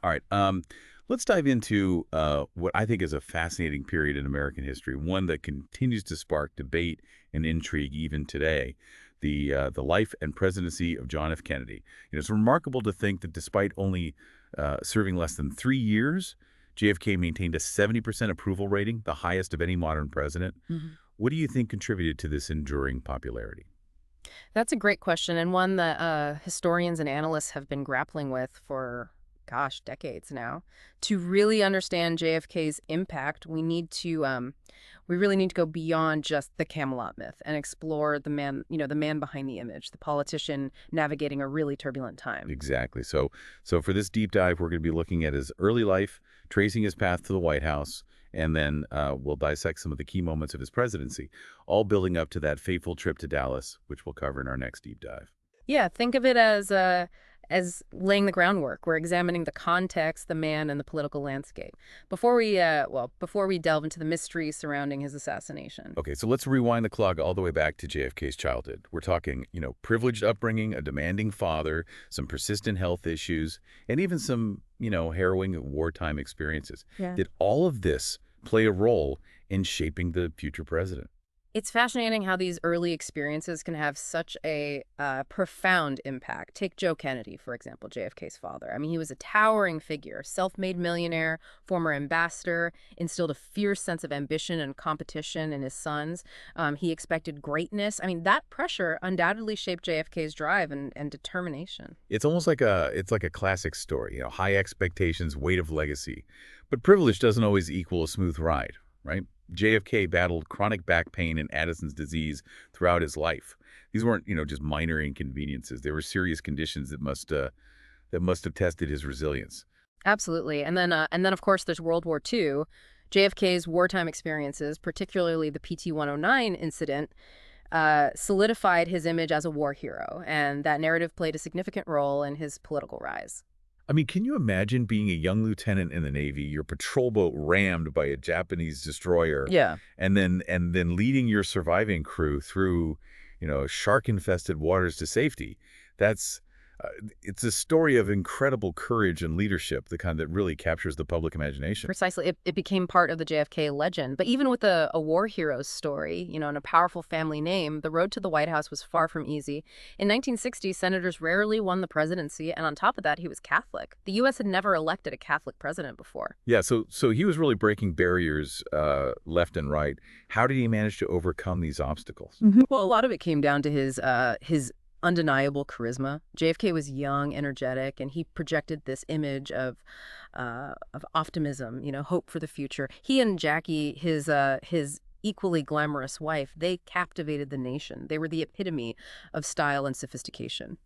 All right. Let's dive into what I think is a fascinating period in American history, one that continues to spark debate and intrigue even today. The life and presidency of John F. Kennedy. It's remarkable to think that despite only serving less than 3 years, JFK maintained a 70% approval rating, the highest of any modern president. Mhm. What do you think contributed to this enduring popularity? That's a great question, and one that historians and analysts have been grappling with for, gosh, decades now. To really understand JFK's impact, we really need to go beyond just the Camelot myth and explore the man behind the image, the politician navigating a really turbulent time. Exactly. So for this deep dive, we're going to be looking at his early life, tracing his path to the White House, and then we'll dissect some of the key moments of his presidency, all building up to that fateful trip to Dallas, which we'll cover in our next deep dive. Yeah, think of it as laying the groundwork. We're examining the context, the man, and the political landscape before we delve into the mystery surrounding his assassination. Okay, so let's rewind the clock all the way back to JFK's childhood. We're talking, privileged upbringing, a demanding father, some persistent health issues, and even some, harrowing wartime experiences. Yeah. Did all of this play a role in shaping the future president? It's fascinating how these early experiences can have such a profound impact. Take Joe Kennedy, for example, JFK's father. I mean, he was a towering figure, self-made millionaire, former ambassador, instilled a fierce sense of ambition and competition in his sons. He expected greatness. I mean, that pressure undoubtedly shaped JFK's drive and determination. It's almost like a classic story, high expectations, weight of legacy. But privilege doesn't always equal a smooth ride, right? JFK battled chronic back pain and Addison's disease throughout his life. These weren't, just minor inconveniences. They were serious conditions that must have tested his resilience. Absolutely. And then of course there's World War II. JFK's wartime experiences, particularly the PT-109 incident, solidified his image as a war hero, and that narrative played a significant role in his political rise. I mean, can you imagine being a young lieutenant in the Navy, your patrol boat rammed by a Japanese destroyer, Yeah. and then leading your surviving crew through, shark-infested waters to safety? That's uh, it's a story of incredible courage and leadership, the kind that really captures the public imagination. Precisely. It became part of the JFK legend. But even with a war hero's story, and a powerful family name, the road to the White House was far from easy. In 1960, senators rarely won the presidency, and on top of that, he was Catholic. The U.S. had never elected a Catholic president before. Yeah, so he was really breaking barriers left and right. How did he manage to overcome these obstacles? Well, a lot of it came down to his undeniable charisma. JFK was young, energetic, and he projected this image of optimism, hope for the future. He and Jackie, his equally glamorous wife, they captivated the nation. They were the epitome of style and sophistication.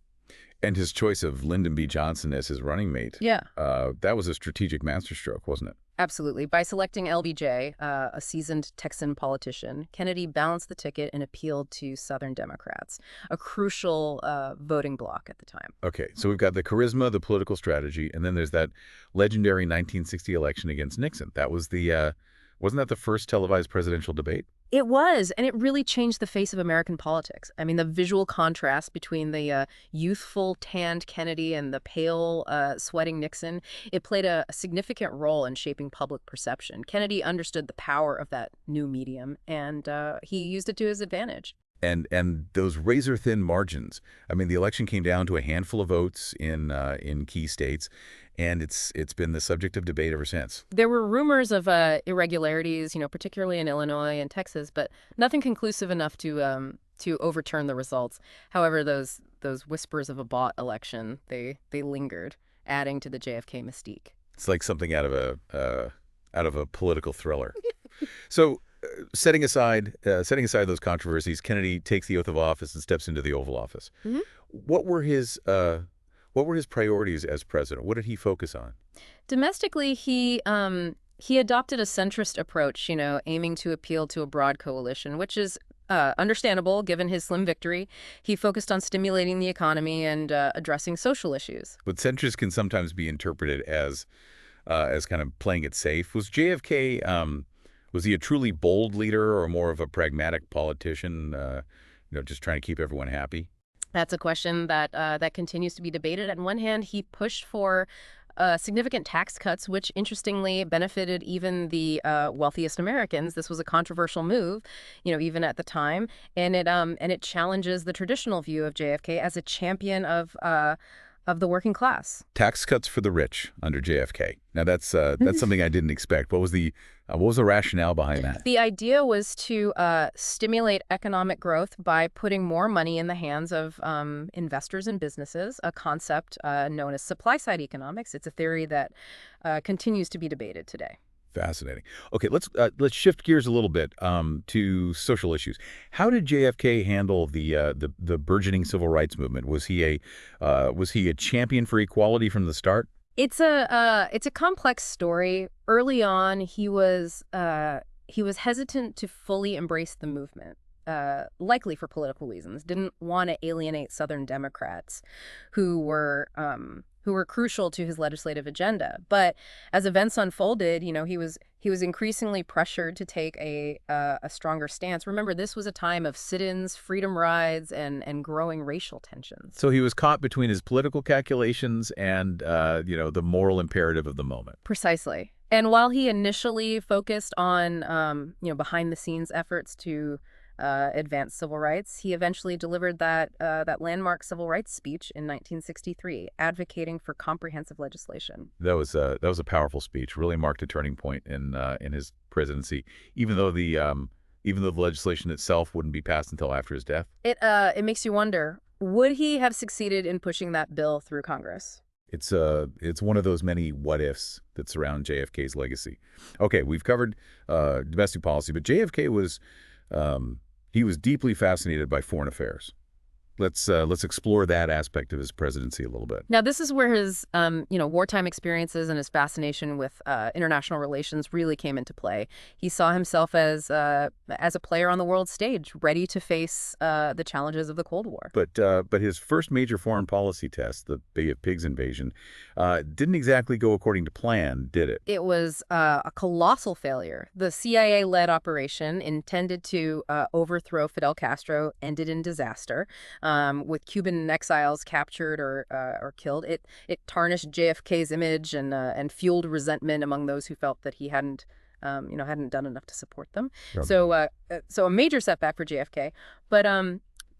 And his choice of Lyndon B. Johnson as his running mate, Yeah. that was a strategic masterstroke, wasn't it? Absolutely. By selecting LBJ, a seasoned Texan politician, Kennedy balanced the ticket and appealed to Southern Democrats, a crucial voting bloc at the time. Okay, so we've got the charisma, the political strategy, and then there's that legendary 1960 election against Nixon. Wasn't that the first televised presidential debate? It was, and it really changed the face of American politics. I mean, the visual contrast between the youthful, tanned Kennedy and the pale, sweating Nixon, it played a significant role in shaping public perception. Kennedy understood the power of that new medium, and he used it to his advantage. And those razor thin margins. I mean, the election came down to a handful of votes in key states, and it's been the subject of debate ever since. There were rumors of irregularities, particularly in Illinois and Texas, but nothing conclusive enough to overturn the results. However, those whispers of a bought election, they lingered, adding to the JFK mystique. It's like something out of a political thriller. So, setting aside those controversies, Kennedy takes the oath of office and steps into the Oval Office. Mhm. What were his priorities as president? What did he focus on? Domestically, he adopted a centrist approach, aiming to appeal to a broad coalition, which is understandable given his slim victory. He focused on stimulating the economy and addressing social issues. But centrist can sometimes be interpreted as kind of playing it safe. Was JFK was he a truly bold leader or more of a pragmatic politician? Just trying to keep everyone happy. That's a question that continues to be debated. On one hand, he pushed for significant tax cuts, which interestingly benefited even the wealthiest Americans. This was a controversial move, even at the time, and it challenges the traditional view of JFK as a champion of the working class. Tax cuts for the rich under JFK. Now that's something I didn't expect. What was the rationale behind that? The idea was to stimulate economic growth by putting more money in the hands of investors and businesses, a concept known as supply-side economics. It's a theory that continues to be debated today. Fascinating. Okay, let's shift gears a little bit to social issues. How did JFK handle the burgeoning civil rights movement? Was he a champion for equality from the start? It's a complex story. Early on, he was hesitant to fully embrace the movement, likely for political reasons. Didn't want to alienate Southern Democrats, who were crucial to his legislative agenda. But as events unfolded, he was increasingly pressured to take a stronger stance. Remember, this was a time of sit-ins, freedom rides, and growing racial tensions. So he was caught between his political calculations and the moral imperative of the moment. Precisely. And while he initially focused on behind-the-scenes efforts to advance civil rights, he eventually delivered that landmark civil rights speech in 1963, advocating for comprehensive legislation. That was a powerful speech. Really marked a turning point in his presidency, even though the legislation itself wouldn't be passed until after his death. It makes you wonder, would he have succeeded in pushing that bill through Congress? It's one of those many what ifs that surround JFK's legacy. Okay, we've covered domestic policy, but JFK was he was deeply fascinated by foreign affairs. Let's explore that aspect of his presidency a little bit. Now, this is where his wartime experiences and his fascination with international relations really came into play. He saw himself as a player on the world stage, ready to face the challenges of the Cold War. But his first major foreign policy test, the Bay of Pigs invasion, didn't exactly go according to plan, did it? It was a colossal failure. The CIA-led operation intended to overthrow Fidel Castro ended in disaster. With Cuban exiles captured or killed. It tarnished JFK's image and fueled resentment among those who felt that he hadn't done enough to support them. Right. So a major setback for JFK. But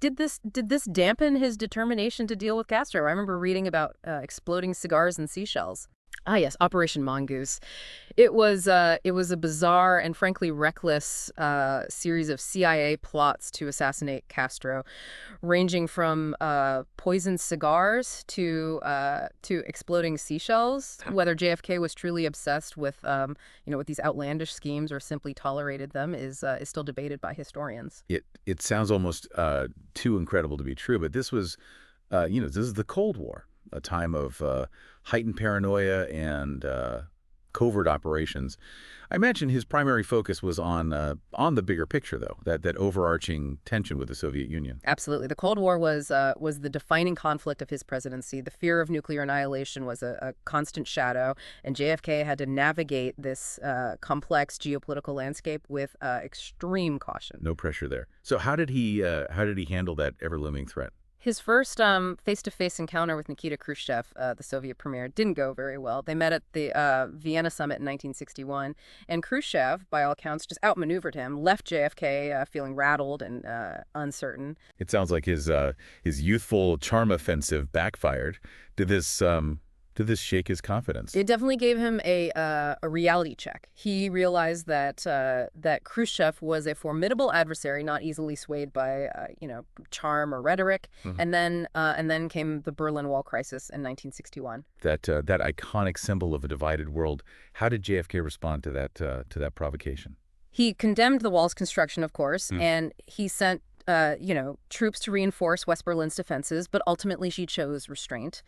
did this dampen his determination to deal with Castro? I remember reading about exploding cigars and seashells. Ah, yes, Operation Mongoose. It was a bizarre and frankly reckless series of CIA plots to assassinate Castro, ranging from poisoned cigars to exploding seashells. Whether JFK was truly obsessed with with these outlandish schemes or simply tolerated them is still debated by historians. It sounds almost too incredible to be true, but this was this is the Cold War, a time of heightened paranoia and covert operations. I imagine his primary focus was on the bigger picture, though, that overarching tension with the Soviet Union. Absolutely. The Cold War was the defining conflict of his presidency. The fear of nuclear annihilation was a constant shadow, and JFK had to navigate this complex geopolitical landscape with extreme caution. No pressure there. So how did he handle that ever-looming threat? His first face-to-face encounter with Nikita Khrushchev, the Soviet premier, didn't go very well. They met at the Vienna summit in 1961, and Khrushchev, by all accounts, just outmaneuvered him, left JFK feeling rattled and uncertain. It sounds like his youthful charm offensive backfired. Did this shake his confidence? It definitely gave him a reality check. He realized that Khrushchev was a formidable adversary, not easily swayed by charm or rhetoric. Mm-hmm. And then came the Berlin Wall crisis in 1961. That iconic symbol of a divided world. How did JFK respond to that provocation? He condemned the wall's construction, of course, and he sent troops to reinforce West Berlin's defenses, but ultimately she chose restraint,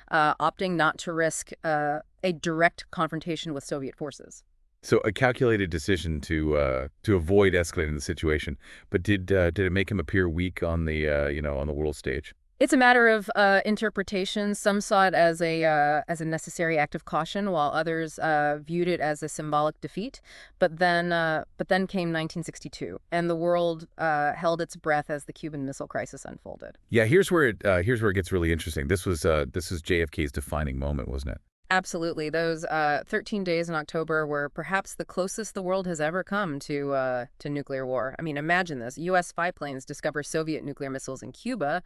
opting not to risk a direct confrontation with Soviet forces. So a calculated decision to avoid escalating the situation, but did it make him appear weak on the on the world stage? It's a matter of interpretation. Some saw it as a necessary act of caution, while others viewed it as a symbolic defeat. But then came 1962, and the world held its breath as the Cuban Missile Crisis unfolded. Yeah, here's where it gets really interesting. This was JFK's defining moment, wasn't it? Absolutely. Those 13 days in October were perhaps the closest the world has ever come to nuclear war. I mean, imagine this. U.S. spy planes discover Soviet nuclear missiles in Cuba,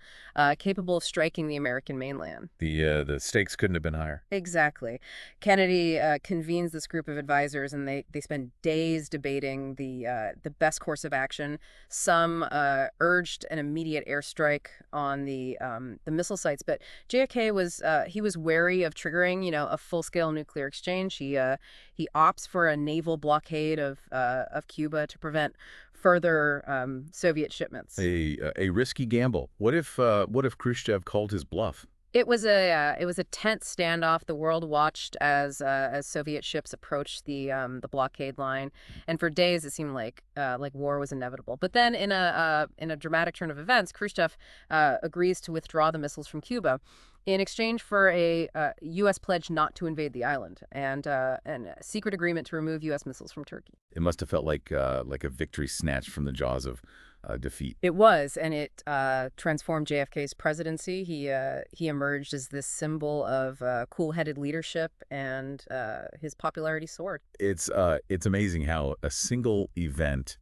capable of striking the American mainland. The stakes couldn't have been higher. Exactly. Kennedy convenes this group of advisors, and they spend days debating the best course of action. Some urged an immediate airstrike on the missile sites, but JFK was he was wary of triggering, a full-scale nuclear exchange. He opts for a naval blockade of Cuba to prevent further Soviet shipments. A risky gamble. What if Khrushchev called his bluff? It was a tense standoff. The world watched as Soviet ships approached the blockade line, and for days it seemed like war was inevitable. But then, in a dramatic turn of events, Khrushchev agrees to withdraw the missiles from Cuba in exchange for a U.S. pledge not to invade the island and a secret agreement to remove U.S. missiles from Turkey. It must have felt like a victory snatched from the jaws of defeat. It was, and it transformed JFK's presidency. He emerged as this symbol of cool-headed leadership, and his popularity soared. It's amazing how a single event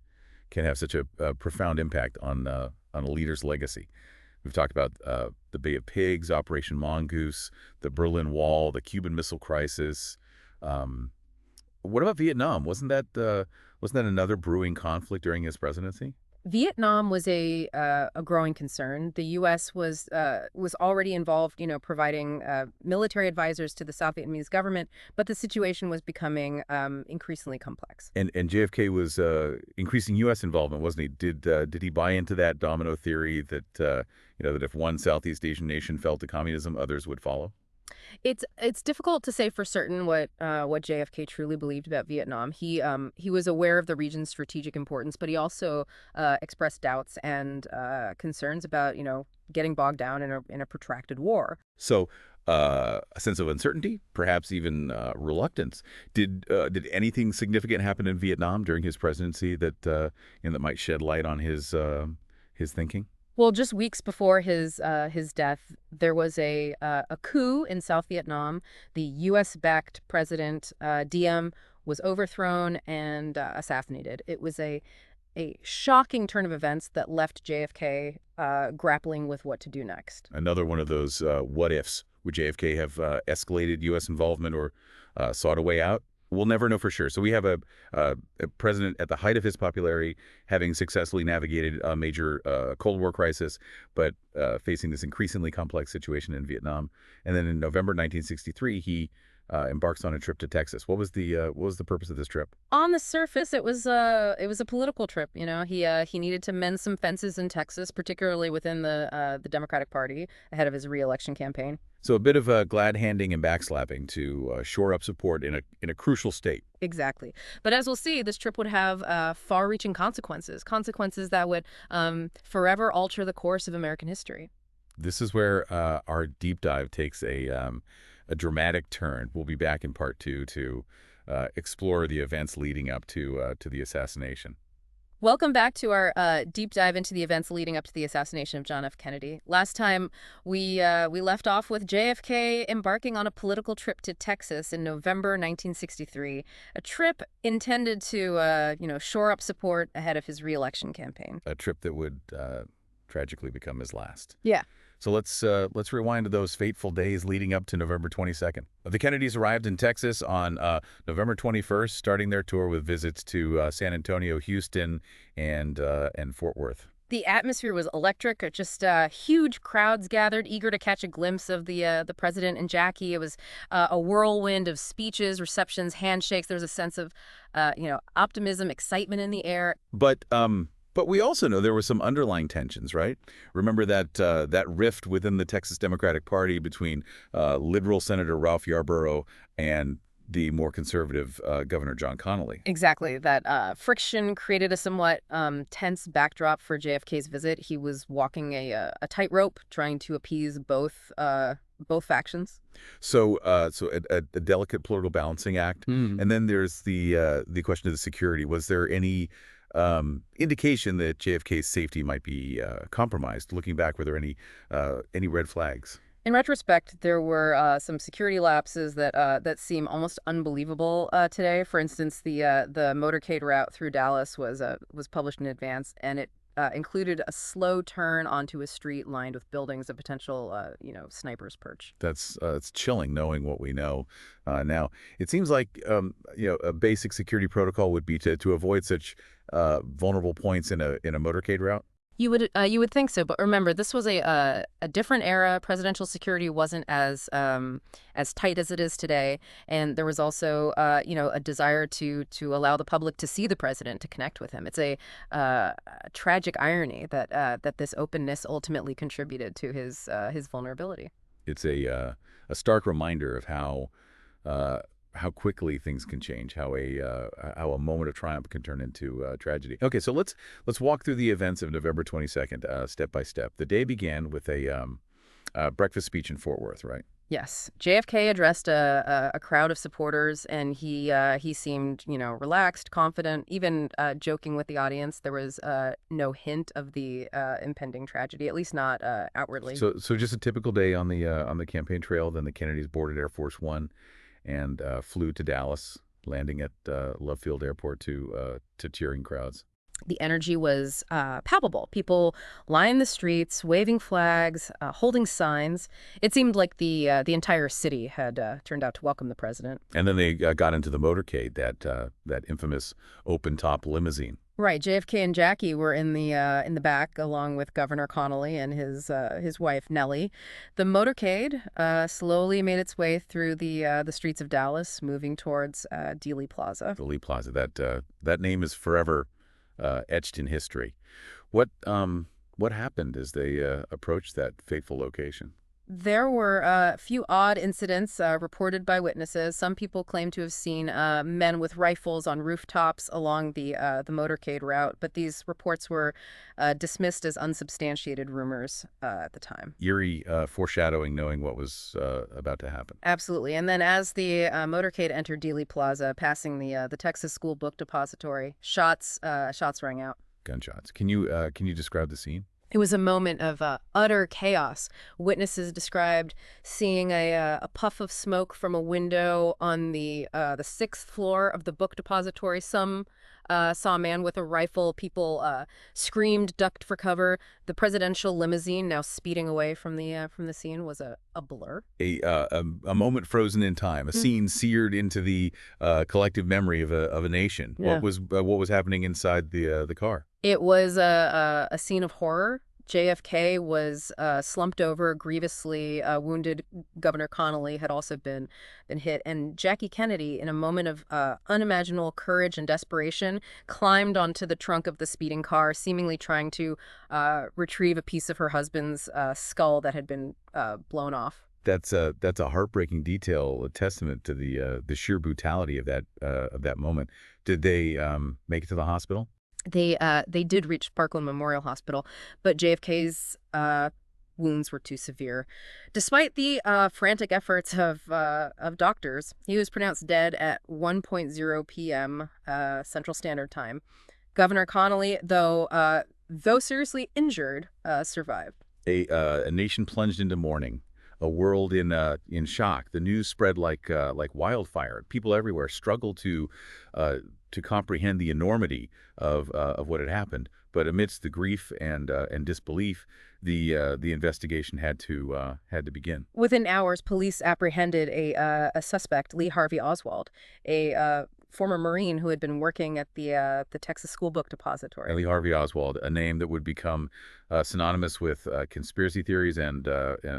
can have such a profound impact on a leader's legacy. We've talked about the Bay of Pigs, Operation Mongoose, the Berlin Wall, the Cuban Missile Crisis. What about Vietnam? Wasn't that another brewing conflict during his presidency? Vietnam was a growing concern. The U.S. was already involved, providing military advisors to the South Vietnamese government, but the situation was becoming increasingly complex. And JFK was increasing U.S. involvement, wasn't he? Did he buy into that domino theory that if one Southeast Asian nation fell to communism, others would follow? It's difficult to say for certain what JFK truly believed about Vietnam. He was aware of the region's strategic importance, but he also expressed doubts and concerns about getting bogged down in a protracted war. So a sense of uncertainty, perhaps even reluctance. Did anything significant happen in Vietnam during his presidency that might shed light on his thinking? Well, just weeks before his death, there was a coup in South Vietnam. The U.S.-backed president Diem was overthrown and assassinated. It was a shocking turn of events that left JFK grappling with what to do next. Another one of those what ifs. Would JFK have escalated U.S. involvement or sought a way out? We'll never know for sure. So we have a president at the height of his popularity, having successfully navigated a major Cold War crisis, but facing this increasingly complex situation in Vietnam. And then in November 1963, he embarks on a trip to Texas. What was the purpose of this trip? On the surface, it was a political trip. He needed to mend some fences in Texas, particularly within the Democratic Party, ahead of his reelection campaign. So a bit of glad handing and backslapping to shore up support in a crucial state. Exactly. But as we'll see, this trip would have far-reaching consequences that would forever alter the course of American history. This is where our deep dive takes a dramatic turn. We'll be back in part 2 to explore the events leading up to the assassination. Welcome back to our deep dive into the events leading up to the assassination of John F. Kennedy. Last time, we left off with JFK embarking on a political trip to Texas in November 1963, a trip intended to, shore up support ahead of his reelection campaign. A trip that would tragically become his last. Yeah. So let's rewind to those fateful days leading up to November 22nd. The Kennedys arrived in Texas on November 21st, starting their tour with visits to San Antonio, Houston, and Fort Worth. The atmosphere was electric. Just huge crowds gathered, eager to catch a glimpse of the president and Jackie. It was a whirlwind of speeches, receptions, handshakes. There was a sense of optimism, excitement in the air. But we also know there were some underlying tensions, right? Remember that rift within the Texas Democratic Party between liberal Senator Ralph Yarborough and the more conservative Governor John Connally. Exactly. That friction created a somewhat tense backdrop for JFK's visit. He was walking a tightrope, trying to appease both factions. So a delicate political balancing act. And then there's the question of the security. Was there any indication that JFK's safety might be compromised? Looking back, were there any red flags? In retrospect, there were some security lapses that seem almost unbelievable today. For instance, the motorcade route through Dallas was published in advance, and it included a slow turn onto a street lined with buildings, a potential sniper's perch. That's it's chilling knowing what we know now. It seems like a basic security protocol would be to avoid such vulnerable points in a motorcade route. You would think so, but remember, this was a different era. Presidential security wasn't as tight as it is today, and there was also a desire to allow the public to see the president, to connect with him. It's a tragic irony that this openness ultimately contributed to his vulnerability. It's a stark reminder of how quickly things can change, how a moment of triumph can turn into tragedy. Okay, so let's walk through the events of November 22nd, step by step. The day began with a breakfast speech in Fort Worth, right? Yes, JFK addressed a crowd of supporters, and he seemed relaxed, confident, even joking with the audience. There was no hint of the impending tragedy, at least not outwardly. So just a typical day on the campaign trail. Then the Kennedys boarded Air Force One and flew to Dallas, landing at Love Field Airport to cheering crowds. The energy was palpable. People lined the streets, waving flags, holding signs. It seemed like the entire city had turned out to welcome the president. And then they got into the motorcade, that infamous open-top limousine. Right, JFK and Jackie were in the back, along with Governor Connolly and his wife Nellie. The motorcade slowly made its way through the streets of Dallas, moving towards Dealey Plaza. The Lee Plaza. That name is forever etched in history. What happened as they approached that fateful location? There were a few odd incidents reported by witnesses. Some people claim to have seen men with rifles on rooftops along the motorcade route, but these reports were dismissed as unsubstantiated rumors at the time. Eerie foreshadowing, knowing what was about to happen. Absolutely. And then as the motorcade entered Dealey Plaza, passing the Texas School Book Depository, shots rang out. Gunshots. Can you describe the scene? It was a moment of utter chaos. Witnesses described seeing a puff of smoke from a window on the sixth floor of the book depository. Some saw a man with a rifle. People screamed, ducked for cover. The presidential limousine, now speeding away from the scene, was a blur. A moment frozen in time, a scene seared into the collective memory of a nation. Yeah. What was happening inside the car? It was a scene of horror. JFK was slumped over, grievously wounded. Governor Connolly had also been hit. And Jackie Kennedy, in a moment of unimaginable courage and desperation, climbed onto the trunk of the speeding car, seemingly trying to retrieve a piece of her husband's skull that had been blown off. That's a heartbreaking detail, a testament to the sheer brutality of that moment. Did they make it to the hospital? They did reach Parkland Memorial Hospital, but JFK's wounds were too severe. Despite the frantic efforts of doctors, he was pronounced dead at 1:00 p.m. Central Standard Time. Governor Connolly, though seriously injured, survived. A nation plunged into mourning. A world in shock. The news spread like wildfire. People everywhere struggled to comprehend the enormity of what had happened. But amidst the grief and disbelief, the investigation had to begin. Within hours, police apprehended a suspect, Lee Harvey Oswald, a former Marine who had been working at the Texas School Book Depository. Lee Harvey Oswald, a name that would become synonymous with conspiracy theories and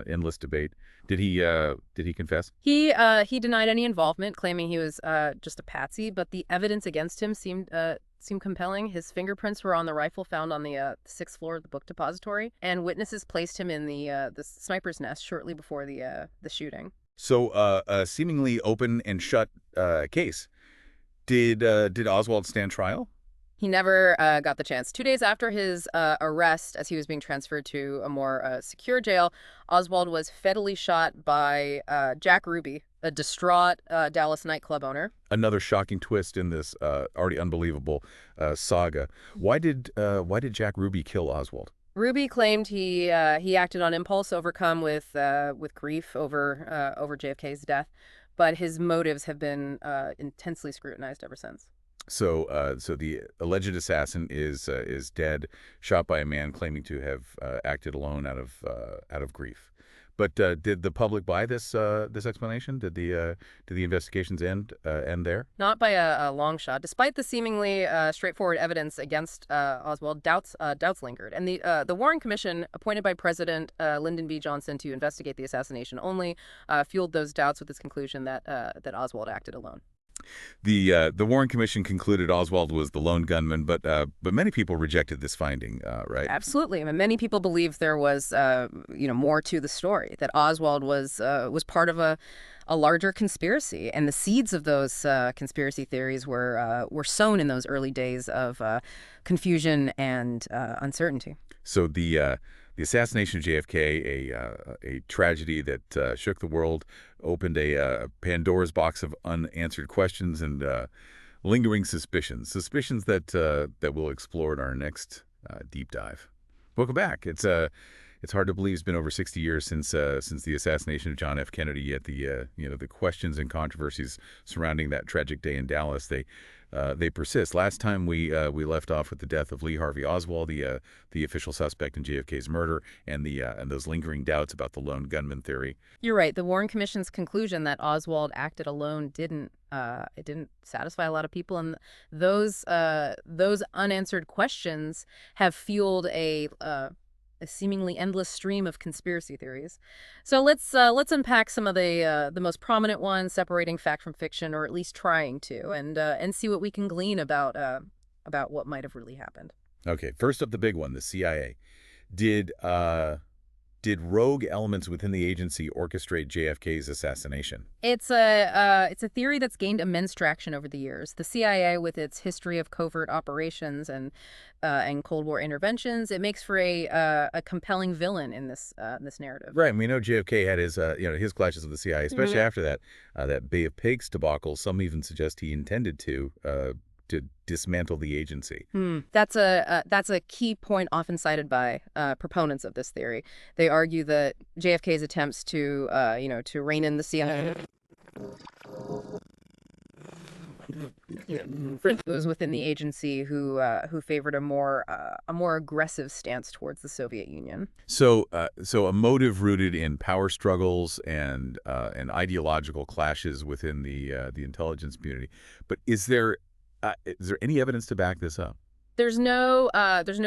endless debate. Did he confess? He denied any involvement, claiming he was just a patsy. But the evidence against him seemed compelling. His fingerprints were on the rifle found on the sixth floor of the book depository, and witnesses placed him in the sniper's nest shortly before the shooting. So a seemingly open and shut case. Did Oswald stand trial? He never got the chance. 2 days after his arrest, as he was being transferred to a more secure jail, Oswald was fatally shot by Jack Ruby, a distraught Dallas nightclub owner. Another shocking twist in this already unbelievable saga. Why did Jack Ruby kill Oswald? Ruby claimed he acted on impulse, overcome with grief over JFK's death, but his motives have been intensely scrutinized ever since. So the alleged assassin is dead, shot by a man claiming to have acted alone out of grief. But did the public buy this explanation? Did the investigations end there? Not by a long shot. Despite the seemingly straightforward evidence against Oswald, doubts lingered, and the Warren Commission, appointed by President Lyndon B. Johnson to investigate the assassination, only fueled those doubts with its conclusion that Oswald acted alone. The Warren Commission concluded Oswald was the lone gunman, but many people rejected this finding, right? Absolutely. I mean, many people believe there was more to the story, that Oswald was part of a larger conspiracy, and the seeds of those conspiracy theories were sown in those early days of confusion and uncertainty. So the assassination of JFK, a tragedy that shook the world, opened a Pandora's box of unanswered questions and lingering suspicions that we'll explore in our next deep dive. Welcome back. It's hard to believe it's been over 60 years since the assassination of John F. Kennedy. Yet the questions and controversies surrounding that tragic day in Dallas, they persist. Last time we left off with the death of Lee Harvey Oswald, the official suspect in JFK's murder, and those lingering doubts about the lone gunman theory. You're right. The Warren Commission's conclusion that Oswald acted alone didn't satisfy a lot of people, and those unanswered questions have fueled a seemingly endless stream of conspiracy theories. So let's unpack some of the most prominent ones, separating fact from fiction, or at least trying to, and see what we can glean about what might have really happened. Okay, first up, the big one, the CIA. Did rogue elements within the agency orchestrate JFK's assassination? It's a theory that's gained immense traction over the years. The CIA, with its history of covert operations and Cold War interventions, it makes for a compelling villain in this narrative. Right, and we know JFK had his clashes with the CIA, especially after that Bay of Pigs debacle. Some even suggest he intended to dismantle the agency. That's a key point often cited by proponents of this theory. They argue that JFK's attempts to rein in the CIA those within the agency who favored a more aggressive stance towards the Soviet Union. So a motive rooted in power struggles and ideological clashes within the intelligence community. But is there any evidence to back this up? There's no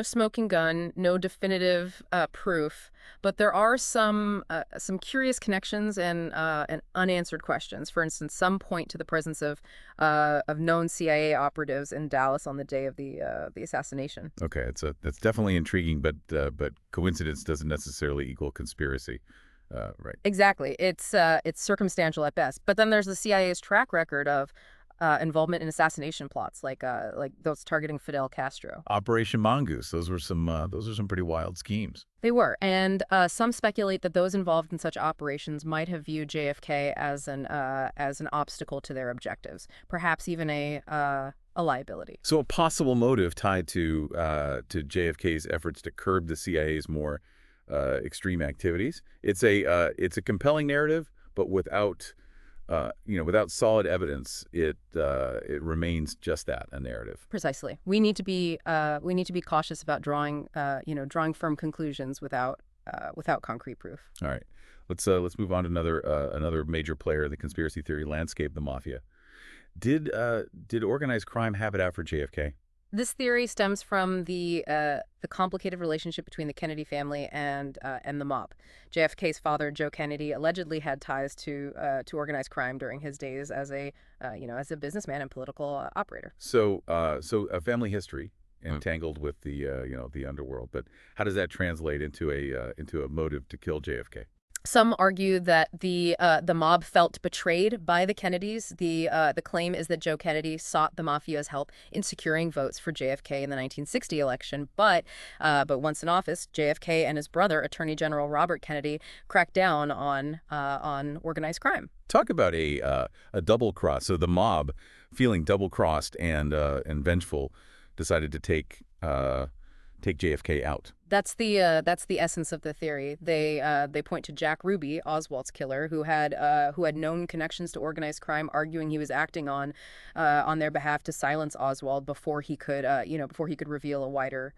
smoking gun, no definitive proof, but there are some curious connections and unanswered questions. For instance, some point to the presence of known CIA operatives in Dallas on the day of the assassination. Okay, that's definitely intriguing, but coincidence doesn't necessarily equal conspiracy. Right. Exactly. It's circumstantial at best. But then there's the CIA's track record of involvement in assassination plots, like those targeting Fidel Castro. Operation Mongoose. Those are some pretty wild schemes. They were, and some speculate that those involved in such operations might have viewed JFK as an obstacle to their objectives, perhaps even a liability. So a possible motive tied to JFK's efforts to curb the CIA's more extreme activities. It's a compelling narrative, but without solid evidence, it remains just that, a narrative. Precisely. We need to be cautious about drawing firm conclusions without concrete proof. All right, let's move on to another major player in the conspiracy theory landscape, the mafia. Did organized crime have it out for JFK? This theory stems from the complicated relationship between the Kennedy family and the mob. JFK's father, Joe Kennedy, allegedly had ties to organized crime during his days as a businessman and political operator. So a family history entangled with the underworld. But how does that translate into a motive to kill JFK? Some argue that the mob felt betrayed by the Kennedys. The claim is that Joe Kennedy sought the mafia's help in securing votes for JFK in the 1960 election. But once in office, JFK and his brother, Attorney General Robert Kennedy, cracked down on organized crime. Talk about a double cross. So the mob, feeling double crossed and vengeful, decided to take JFK out? That's the essence of the theory. They point to Jack Ruby, Oswald's killer, who had known connections to organized crime, arguing he was acting on their behalf to silence Oswald before he could before he could reveal a wider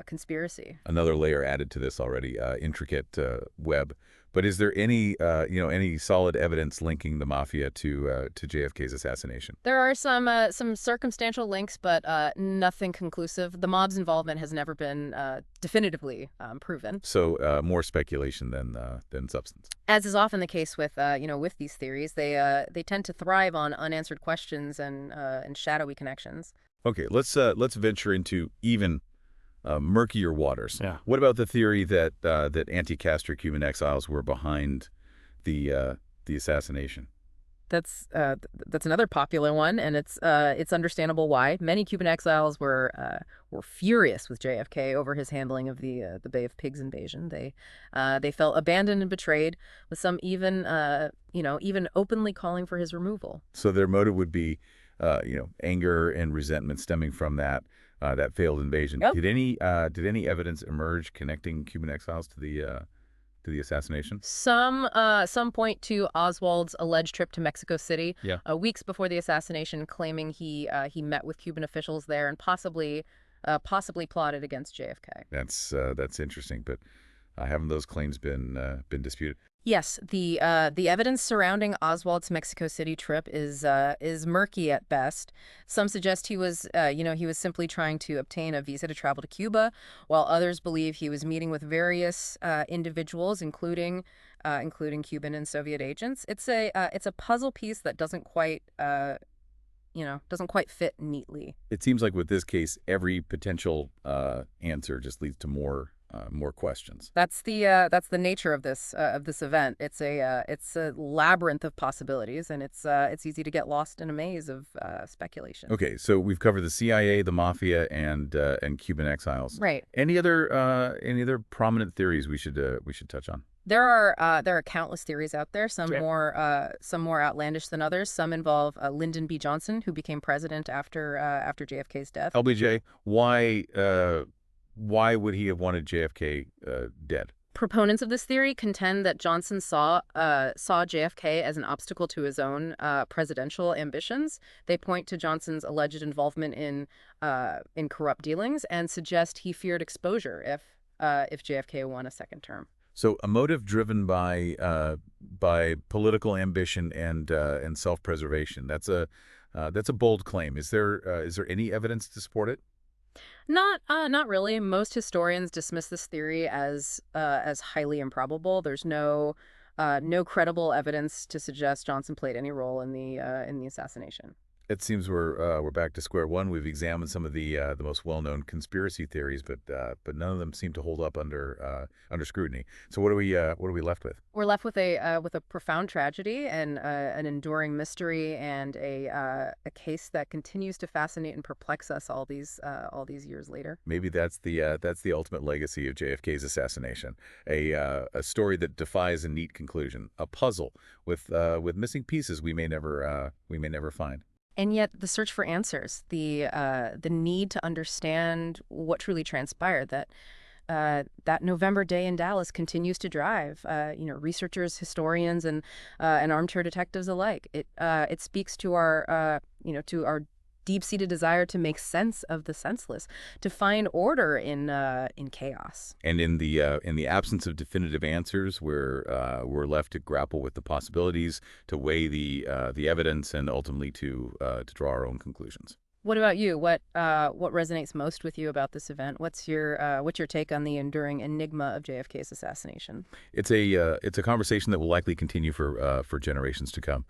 conspiracy. Another layer added to this already intricate web. But is there any any solid evidence linking the mafia to JFK's assassination? There are some circumstantial links, but nothing conclusive. The mob's involvement has never been definitively proven. So more speculation than substance. As is often the case with with these theories, they tend to thrive on unanswered questions and shadowy connections. Okay, let's venture into even murkier waters. Yeah. What about the theory that that anti-Castro Cuban exiles were behind the assassination? That's another popular one, and it's understandable why. Many Cuban exiles were furious with JFK over his handling of the Bay of Pigs invasion. They felt abandoned and betrayed, with some even openly calling for his removal. So their motive would be anger and resentment stemming from that failed invasion. Yep. Did any evidence emerge connecting Cuban exiles to the assassination? Some point to Oswald's alleged trip to Mexico City, Yeah. weeks before the assassination, claiming he met with Cuban officials there and possibly plotted against JFK. That's interesting, but haven't those claims been disputed? Yes, the evidence surrounding Oswald's Mexico City trip is murky at best. Some suggest he was simply trying to obtain a visa to travel to Cuba, while others believe he was meeting with various individuals, including Cuban and Soviet agents. It's a puzzle piece that doesn't quite fit neatly. It seems like with this case, every potential answer just leads to more questions. That's the nature of this event. It's a labyrinth of possibilities, and it's easy to get lost in a maze of speculation. Okay, so we've covered the CIA, the mafia, and Cuban exiles. Right. Any other prominent theories we should touch on? There are countless theories out there. Some Yeah. more outlandish than others. Some involve Lyndon B. Johnson, who became president after JFK's death. LBJ, why would he have wanted JFK dead? Proponents of this theory contend that Johnson saw JFK as an obstacle to his own presidential ambitions. They point to Johnson's alleged involvement in corrupt dealings and suggest he feared exposure if JFK won a second term. So a motive driven by political ambition and self-preservation. That's a bold claim. Is there any evidence to support it? Not really. Most historians dismiss this theory as highly improbable. There's no credible evidence to suggest Johnson played any role in the assassination. It seems we're back to square one. We've examined some of the most well-known conspiracy theories, but none of them seem to hold up under scrutiny. So what are we left with? We're left with a profound tragedy and an enduring mystery and a case that continues to fascinate and perplex us all these years later. Maybe that's the ultimate legacy of JFK's assassination. A story that defies a neat conclusion, a puzzle with missing pieces we may never find. And yet the search for answers, the need to understand what truly transpired, that November day in Dallas continues to drive researchers, historians, and armchair detectives alike. It speaks to our deep-seated desire to make sense of the senseless, to find order in chaos. And in the absence of definitive answers, we're left to grapple with the possibilities, to weigh the evidence, and ultimately to draw our own conclusions. What about you? What resonates most with you about this event? What's your take on the enduring enigma of JFK's assassination? It's a conversation that will likely continue for generations to come.